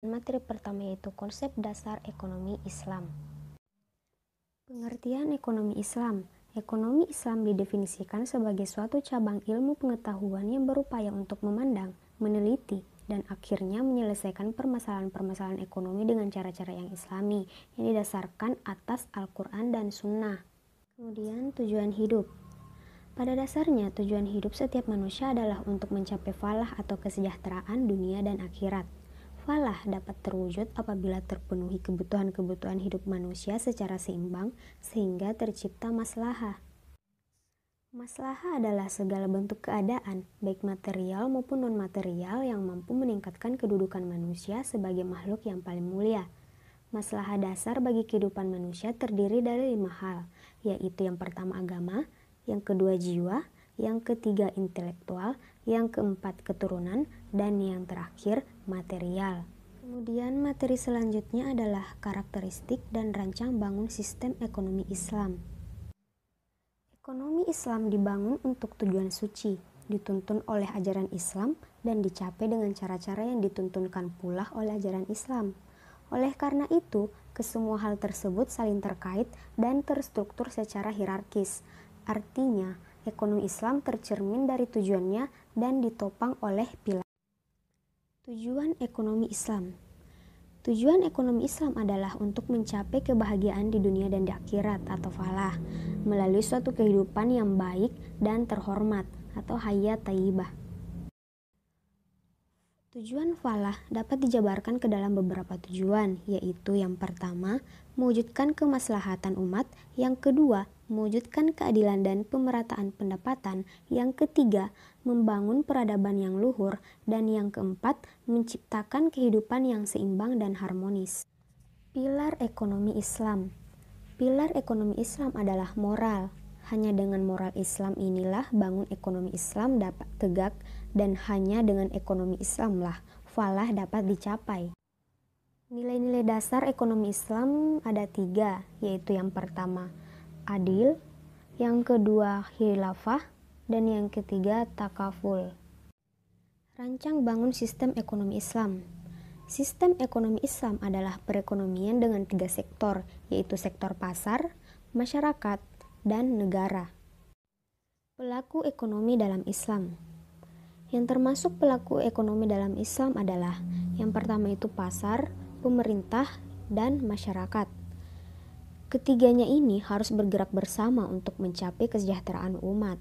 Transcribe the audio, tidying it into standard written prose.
Materi pertama yaitu konsep dasar ekonomi Islam. Pengertian ekonomi Islam. Ekonomi Islam didefinisikan sebagai suatu cabang ilmu pengetahuan yang berupaya untuk memandang, meneliti, dan akhirnya menyelesaikan permasalahan-permasalahan ekonomi dengan cara-cara yang islami, yang didasarkan atas Al-Quran dan Sunnah. Kemudian tujuan hidup. Pada dasarnya, tujuan hidup setiap manusia adalah untuk mencapai falah atau kesejahteraan dunia dan akhirat. Falah dapat terwujud apabila terpenuhi kebutuhan-kebutuhan hidup manusia secara seimbang sehingga tercipta maslahah. Maslahah adalah segala bentuk keadaan, baik material maupun non-material yang mampu meningkatkan kedudukan manusia sebagai makhluk yang paling mulia. Maslahah dasar bagi kehidupan manusia terdiri dari 5 hal, yaitu yang pertama agama, yang kedua jiwa, yang ketiga intelektual, yang keempat keturunan, dan yang terakhir material. Kemudian materi selanjutnya adalah karakteristik dan rancang bangun sistem ekonomi Islam. Ekonomi Islam dibangun untuk tujuan suci, dituntun oleh ajaran Islam, dan dicapai dengan cara-cara yang dituntunkan pula oleh ajaran Islam. Oleh karena itu, kesemua hal tersebut saling terkait dan terstruktur secara hierarkis. Artinya, ekonomi Islam tercermin dari tujuannya dan ditopang oleh pilar. Tujuan ekonomi Islam. Tujuan ekonomi Islam adalah untuk mencapai kebahagiaan di dunia dan di akhirat atau falah, melalui suatu kehidupan yang baik dan terhormat atau hayat thayyibah. Tujuan falah dapat dijabarkan ke dalam beberapa tujuan, yaitu yang pertama, mewujudkan kemaslahatan umat, yang kedua, mewujudkan keadilan dan pemerataan pendapatan, yang ketiga, membangun peradaban yang luhur, dan yang keempat, menciptakan kehidupan yang seimbang dan harmonis. Pilar ekonomi Islam. Pilar ekonomi Islam adalah moral. Hanya dengan moral Islam inilah bangun ekonomi Islam dapat tegak, dan hanya dengan ekonomi Islamlah falah dapat dicapai. Nilai-nilai dasar ekonomi Islam ada 3, yaitu yang pertama adil, yang kedua khilafah, dan yang ketiga takaful. Rancang bangun sistem ekonomi Islam. Sistem ekonomi Islam adalah perekonomian dengan 3 sektor, yaitu sektor pasar, masyarakat, dan negara. Pelaku ekonomi dalam Islam. Yang termasuk pelaku ekonomi dalam Islam adalah yang pertama itu pasar, pemerintah, dan masyarakat. Ketiganya ini harus bergerak bersama untuk mencapai kesejahteraan umat.